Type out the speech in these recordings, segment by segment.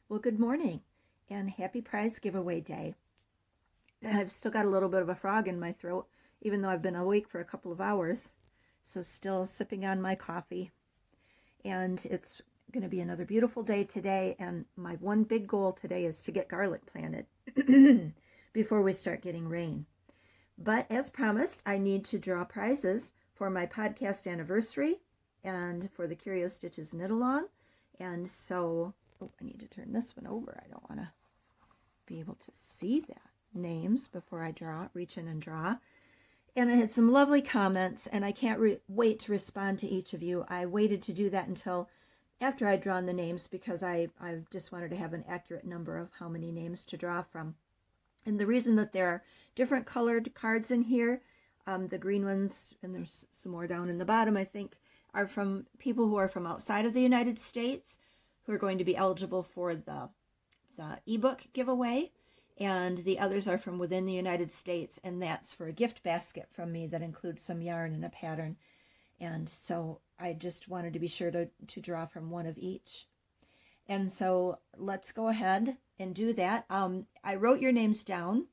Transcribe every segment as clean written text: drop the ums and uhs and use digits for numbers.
Well, good morning and happy prize giveaway day. I've still got a little bit of a frog in my throat, even though I've been awake for a couple of hours. So still sipping on my coffee. And it's going to be another beautiful day today. And my one big goal today is to get garlic planted before we start getting rain. But as promised, I need to draw prizes for my podcast anniversary and for the Curio Stitches Knit Along. And so, I need to turn this one over. I don't want to be able to see that names before I reach in and draw. And I had some lovely comments, and I can't wait to respond to each of you. I waited to do that until after I'd drawn the names because I just wanted to have an accurate number of how many names to draw from. And the reason that there are different colored cards in here, the green ones, and there's some more down in the bottom, I think, are from people who are from outside of the United States who are going to be eligible for the ebook giveaway. And the others are from within the United States, and that's for a gift basket from me that includes some yarn and a pattern. And so I just wanted to be sure to draw from one of each. And so let's go ahead and do that. I wrote your names down.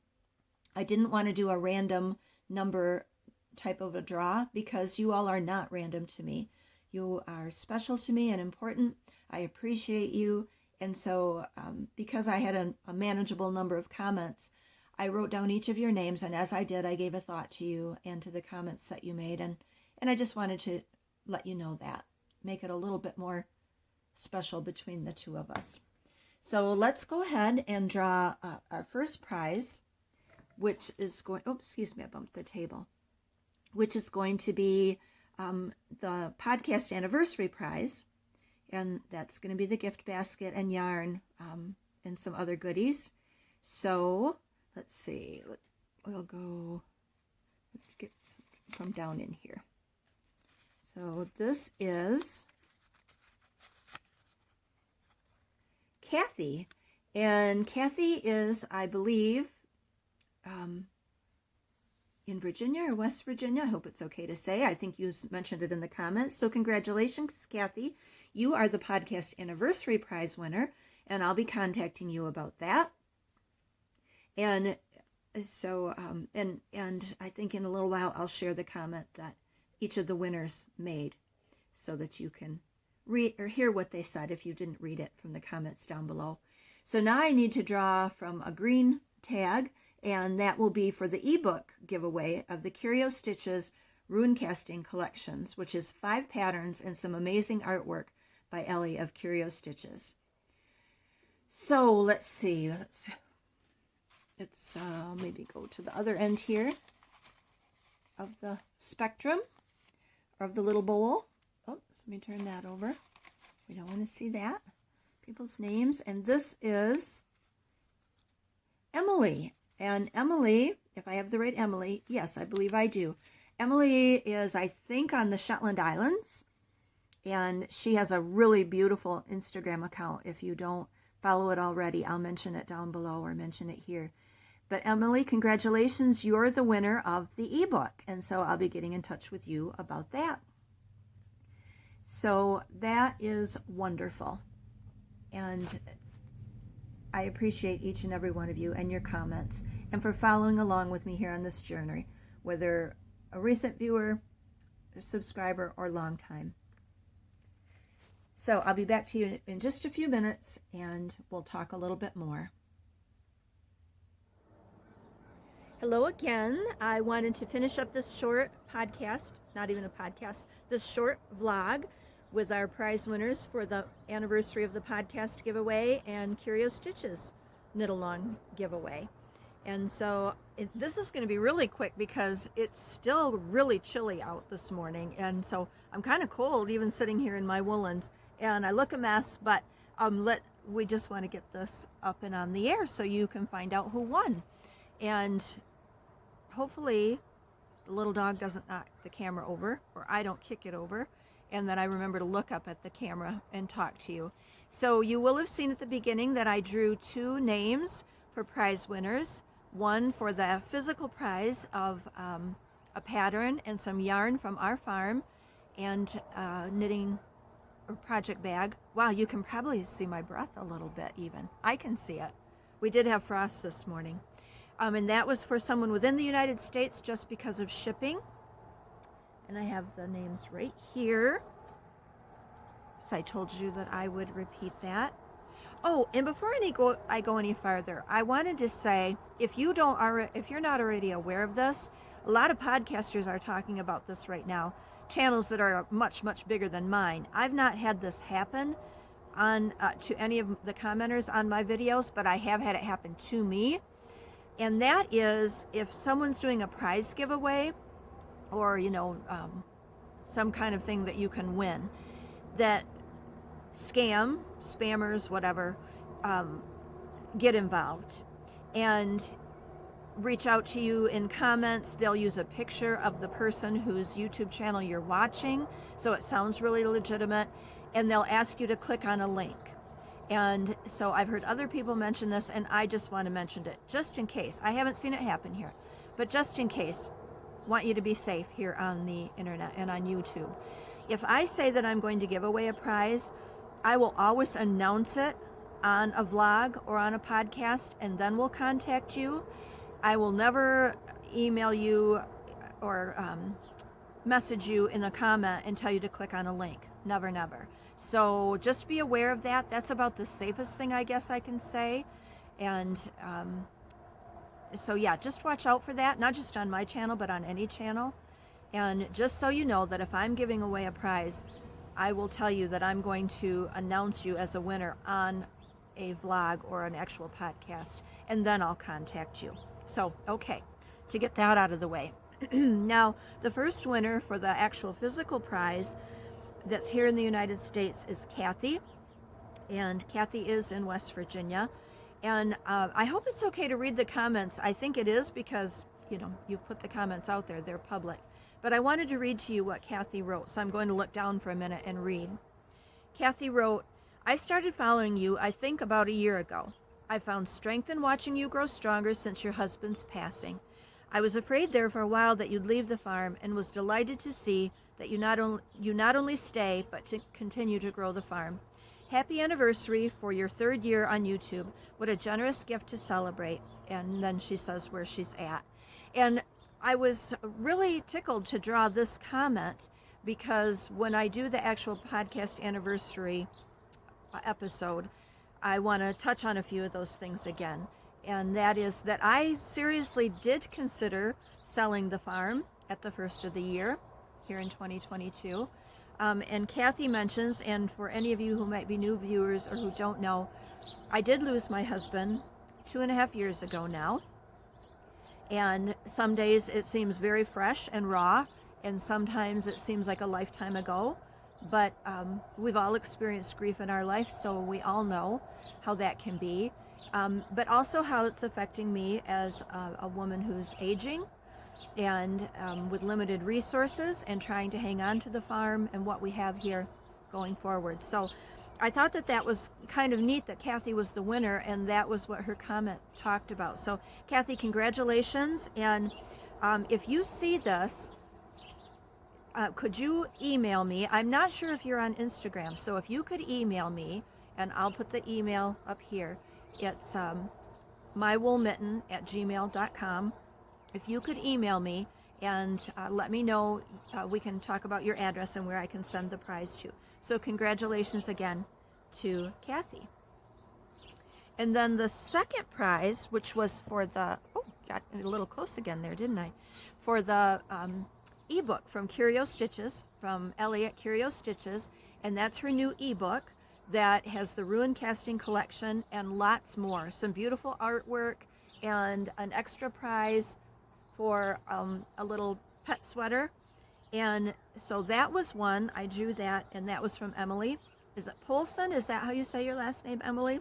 I didn't want to do a random number type of a draw because you all are not random to me. You are special to me and important. I appreciate you. And so because I had a manageable number of comments, I wrote down each of your names. And as I did, I gave a thought to you and to the comments that you made. And I just wanted to let you know that, make it a little bit more special between the two of us. So let's go ahead and draw our first prize, which is going, oh, excuse me, I bumped the table, which is going to be the podcast anniversary prize. And that's going to be the gift basket and yarn and some other goodies. So let's see, let's get from down in here. So this is Kathy, and Kathy is, I believe, in Virginia or West Virginia. I hope it's okay to say. I think you mentioned it in the comments. So congratulations, Kathy. You are the podcast anniversary prize winner, and I'll be contacting you about that. And so, and I think in a little while I'll share the comment that each of the winners made so that you can read or hear what they said if you didn't read it from the comments down below. So now I need to draw from a green tag, and that will be for the ebook giveaway of the Curio Stitches Rune Casting Collections, which is 5 patterns and some amazing artwork by Elly of Curio Stitches. So let's see. Let's maybe go to the other end here of the spectrum, or of the little bowl. Oh, let me turn that over. We don't want to see that. People's names. And this is Emily. And Emily, if I have the right Emily, yes, I believe I do. Emily is, I think, on the Shetland Islands. And she has a really beautiful Instagram account. If you don't follow it already, I'll mention it down below or mention it here. But Emily, congratulations. You're the winner of the ebook. And so I'll be getting in touch with you about that. So that is wonderful. And I appreciate each and every one of you and your comments and for following along with me here on this journey, whether a recent viewer, a subscriber, or long time. So I'll be back to you in just a few minutes and we'll talk a little bit more. Hello again. I wanted to finish up this short podcast, not even a podcast, this short vlog with our prize winners for the anniversary of the podcast giveaway and Curio Stitches Knit Along giveaway. And so this is going to be really quick because it's still really chilly out this morning. And so I'm kind of cold even sitting here in my woolens. And I look a mess, but we just want to get this up and on the air so you can find out who won. And hopefully the little dog doesn't knock the camera over, or I don't kick it over, and that I remember to look up at the camera and talk to you. So you will have seen at the beginning that I drew 2 names for prize winners. One for the physical prize of a pattern and some yarn from our farm and knitting project bag. Wow, you can probably see my breath a little bit even. I can see it. We did have frost this morning. And that was for someone within the United States just because of shipping. And I have the names right here. So I told you that I would repeat that. Oh, and before I go any farther, I wanted to say, if you're not already aware of this, a lot of podcasters are talking about this right now. Channels that are much, much bigger than mine. I've not had this happen on to any of the commenters on my videos, but I have had it happen to me. And that is if someone's doing a prize giveaway, or some kind of thing that you can win, that spammers, whatever, get involved and reach out to you in comments. They'll use a picture of the person whose YouTube channel you're watching, so it sounds really legitimate, and they'll ask you to click on a link. And so I've heard other people mention this, and I just want to mention it just in case. I haven't seen it happen here, but just in case, want you to be safe here on the internet and on YouTube. If I say that I'm going to give away a prize, I will always announce it on a vlog or on a podcast, and then we'll contact you. I will never email you or message you in a comment and tell you to click on a link. Never, never. So just be aware of that. That's about the safest thing I guess I can say. And so yeah, just watch out for that, not just on my channel, but on any channel. And just so you know that if I'm giving away a prize, I will tell you that I'm going to announce you as a winner on a vlog or an actual podcast, and then I'll contact you. So, okay, to get that out of the way. Now, the first winner for the actual physical prize that's here in the United States is Kathy, and Kathy is in West Virginia. And I hope it's okay to read the comments. I think it is because, you've put the comments out there. They're public. But I wanted to read to you what Kathy wrote, so I'm going to look down for a minute and read. Kathy wrote, I started following you, I think, about a year ago. I found strength in watching you grow stronger since your husband's passing. I was afraid there for a while that you'd leave the farm, and was delighted to see that you not only stay, but to continue to grow the farm. Happy anniversary for your 3rd year on YouTube. What a generous gift to celebrate. And then she says where she's at. And I was really tickled to draw this comment, because when I do the actual podcast anniversary episode, I want to touch on a few of those things again. And that is that I seriously did consider selling the farm at the first of the year here in 2022. And Kathy mentions, and for any of you who might be new viewers or who don't know, I did lose my husband 2.5 years ago now. And some days it seems very fresh and raw, and sometimes it seems like a lifetime ago. But we've all experienced grief in our life, so we all know how that can be. But also how it's affecting me as a woman who's aging and with limited resources, and trying to hang on to the farm and what we have here going forward. So I thought that was kind of neat that Kathy was the winner, and that was what her comment talked about. So Kathy, congratulations. And if you see this, could you email me? I'm not sure if you're on Instagram, so if you could email me, and I'll put the email up here. It's mywoolmitten@gmail.com. If you could email me and let me know, we can talk about your address and where I can send the prize to. So congratulations again to Kathy. And then the second prize, which was for the, got a little close again there, didn't I? For the ebook from Curiostitches, from Elly at Curiostitches, and that's her new ebook that has the ruin casting collection and lots more. Some beautiful artwork and an extra prize for a little pet sweater. And so that was one. I drew that, and that was from Emily. Is it Polson? Is that how you say your last name, Emily?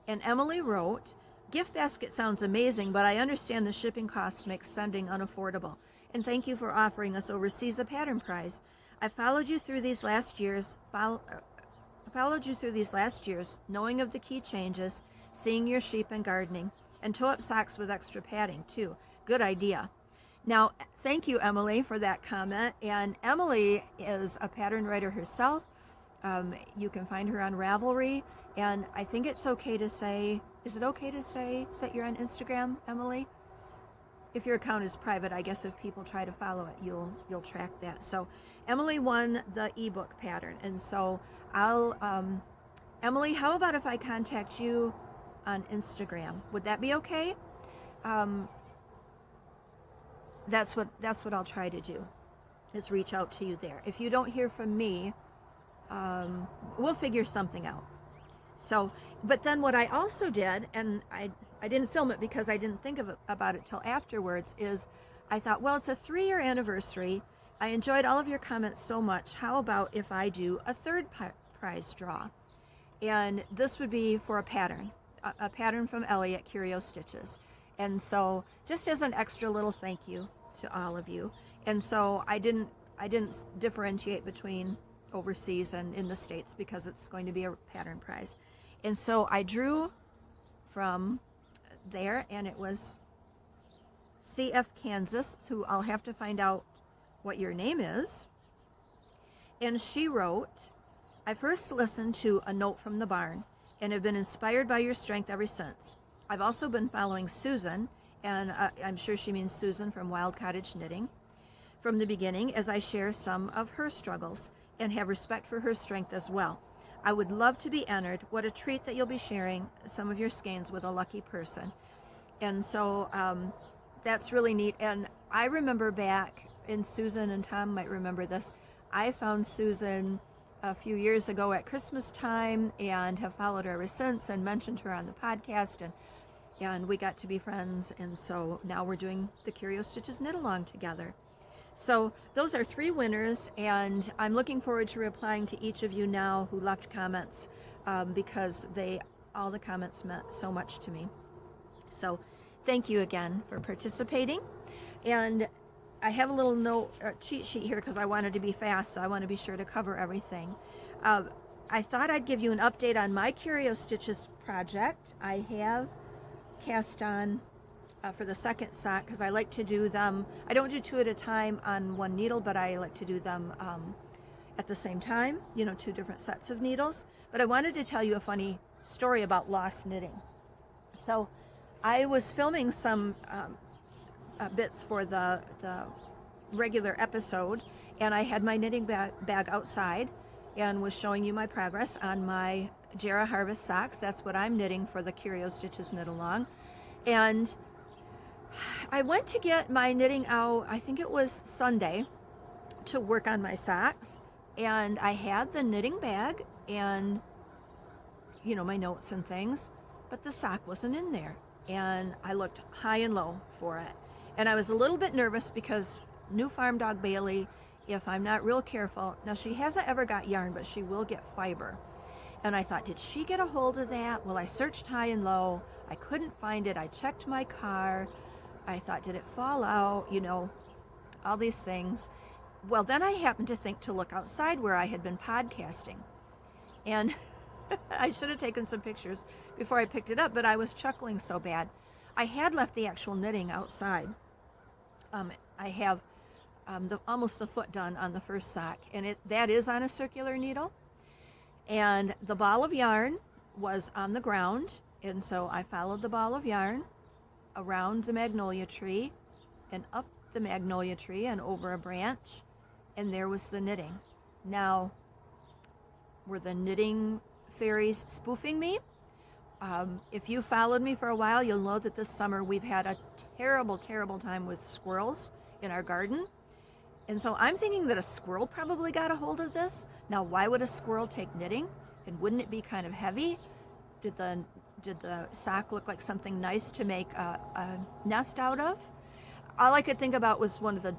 And Emily wrote, gift basket sounds amazing, but I understand the shipping costs make sending unaffordable. And thank you for offering us overseas a pattern prize. I followed you through these last years, knowing of the key changes, seeing your sheep and gardening, and toe-up socks with extra padding too. Good idea. Now, thank you, Emily, for that comment. And Emily is a pattern writer herself, You can find her on Ravelry, and I think it's okay to say, is it okay to say that you're on Instagram, Emily? If your account is private, I guess if people try to follow it, you'll track that. So Emily won the ebook pattern, and so I'll Emily, how about if I contact you on Instagram? Would that be okay? That's what I'll try to do, is reach out to you there. If you don't hear from me, we'll figure something out. So, but then what I also did, and I didn't film it because I didn't think about it till afterwards, is I thought, well, it's a 3-year anniversary. I enjoyed all of your comments so much. How about if I do a third prize draw? And this would be for a pattern from Elly at Curio Stitches. And so just as an extra little thank you to all of you. And so I didn't differentiate between overseas and in the States because it's going to be a pattern prize. And so I drew from there, and it was CF Kansas, who I'll have to find out what your name is. And she wrote, I first listened to A Note from the Barn and have been inspired by your strength ever since. I've also been following Susan, and I'm sure she means Susan from Wild Cottage Knitting, from the beginning, as I share some of her struggles and have respect for her strength as well. I would love to be entered. What a treat that you'll be sharing some of your skeins with a lucky person. And so that's really neat. And I remember back, and Susan and Tom might remember this, I found Susan a few years ago at Christmas time and have followed her ever since and mentioned her on the podcast, and we got to be friends, and so now we're doing the Curio Stitches Knit Along together. So those are 3 winners, and I'm looking forward to replying to each of you now who left comments, because all the comments meant so much to me. So thank you again for participating. And I have a little note, cheat sheet here because I wanted to be fast, so I want to be sure to cover everything. I thought I'd give you an update on my Curio Stitches project. I have cast on for the second sock because I like to do them. I don't do 2 at a time on one needle, but I like to do them at the same time, 2 different sets of needles. But I wanted to tell you a funny story about lost knitting. So I was filming some bits for the regular episode, and I had my knitting bag outside and was showing you my progress on my Jarrah Harvest socks. That's what I'm knitting for the Curio Stitches Knit Along. And I went to get my knitting out, I think it was Sunday, to work on my socks, and I had the knitting bag and my notes and things, but the sock wasn't in there, and I looked high and low for it. And I was a little bit nervous because new farm dog Bailey, if I'm not real careful, now she hasn't ever got yarn, but she will get fiber. And I thought, did she get a hold of that? Well, I searched high and low. I couldn't find it. I checked my car. I thought, did it fall out? All these things. Well, then I happened to think to look outside where I had been podcasting. And I should have taken some pictures before I picked it up, but I was chuckling so bad. I had left the actual knitting outside. I have almost the foot done on the first sock, and that is on a circular needle. And the ball of yarn was on the ground, and so I followed the ball of yarn around the magnolia tree and up the magnolia tree and over a branch, and there was the knitting. Now, were the knitting fairies spoofing me? If you followed me for a while, you'll know that this summer we've had a terrible, terrible time with squirrels in our garden. And so I'm thinking that a squirrel probably got a hold of this. Now, why would a squirrel take knitting? And wouldn't it be kind of heavy? Did the sock look like something nice to make a nest out of? All I could think about was one of the,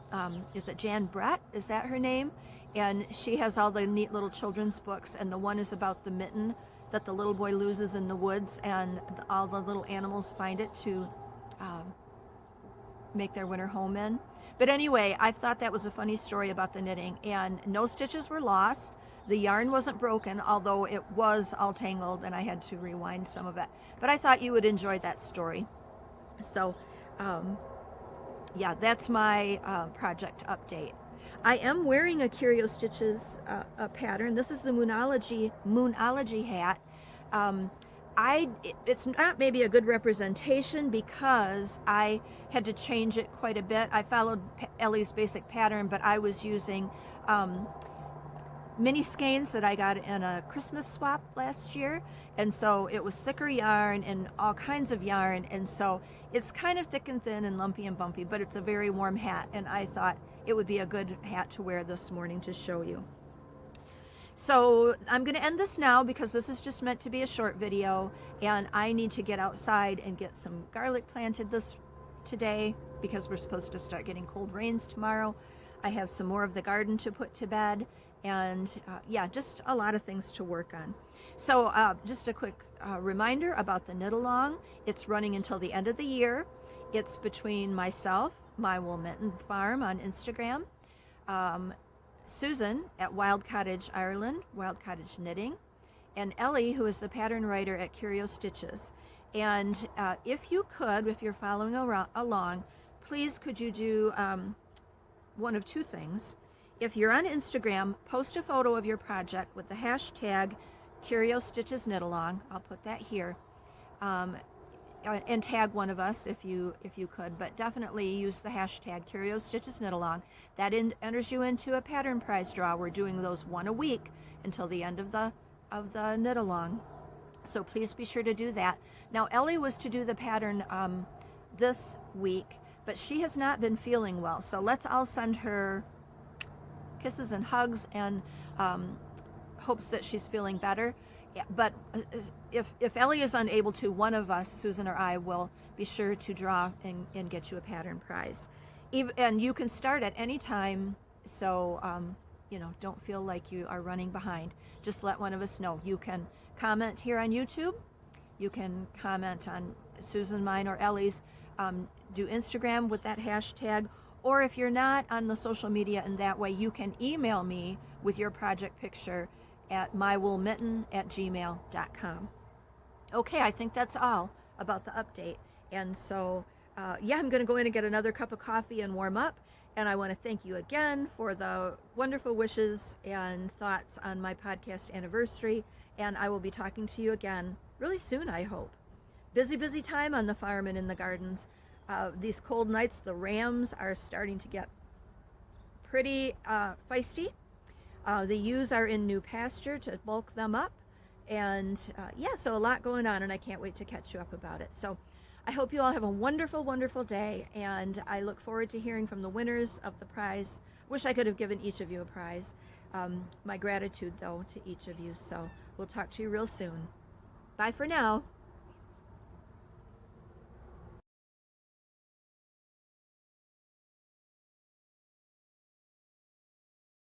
is it Jan Brett? Is that her name? And she has all the neat little children's books, and the one is about the mitten that the little boy loses in the woods, and all the little animals find it to make their winter home in. But anyway, I thought that was a funny story about the knitting, and no stitches were lost. The yarn wasn't broken, although it was all tangled and I had to rewind some of it. But I thought you would enjoy that story. So, yeah, that's my project update. I am wearing a Curio Stitches pattern. This is the Moonology hat. Um, it's not maybe a good representation because I had to change it quite a bit. I followed Ellie's basic pattern, but I was using mini skeins that I got in a Christmas swap last year, and so it was thicker yarn and all kinds of yarn, and so it's kind of thick and thin and lumpy and bumpy, but it's a very warm hat, and I thought it would be a good hat to wear this morning to show you. So I'm going to end this now because this is just meant to be a short video, and I need to get outside and get some garlic planted today because we're supposed to start getting cold rains tomorrow. I have some more of the garden to put to bed, and yeah, just a lot of things to work on. So just a quick reminder about the knit along. It's running until the end of the year. It's between myself, My Wool Mitten Farm on Instagram, Susan at Wild Cottage Ireland, Wild Cottage Knitting, and Ellie, who is the pattern writer at Curio Stitches. And if you could, if you're following along, please could you do one of two things. If you're on Instagram, post a photo of your project with the hashtag Curio Stitches Knit Along. I'll put that here. And tag one of us if you could, but definitely use the hashtag Curio Stitches Knit Along. That enters you into a pattern prize draw. We're doing those one a week until the end of the knit along. So please be sure to do that. Now Ellie was to do the pattern this week, but she has not been feeling well. So let's all send her kisses and hugs and hopes that she's feeling better. Yeah, but if Ellie is unable to, one of us, Susan or I, will be sure to draw and get you a pattern prize. And you can start at any time, so don't feel like you are running behind. Just let one of us know. You can comment here on YouTube. You can comment on Susan, mine, or Ellie's. Do Instagram with that hashtag. Or if you're not on the social media in that way, you can email me with your project picture at mywoolmitten@gmail.com. Okay, I think that's all about the update. And so, yeah, I'm going to go in and get another cup of coffee and warm up. And I want to thank you again for the wonderful wishes and thoughts on my podcast anniversary. And I will be talking to you again really soon, I hope. Busy, busy time on the farm and in the gardens. These cold nights, the rams are starting to get pretty feisty. The ewes are in new pasture to bulk them up. And yeah, so a lot going on, and I can't wait to catch you up about it. So I hope you all have a wonderful, wonderful day, and I look forward to hearing from the winners of the prize. Wish I could have given each of you a prize. My gratitude, though, to each of you. So we'll talk to you real soon. Bye for now.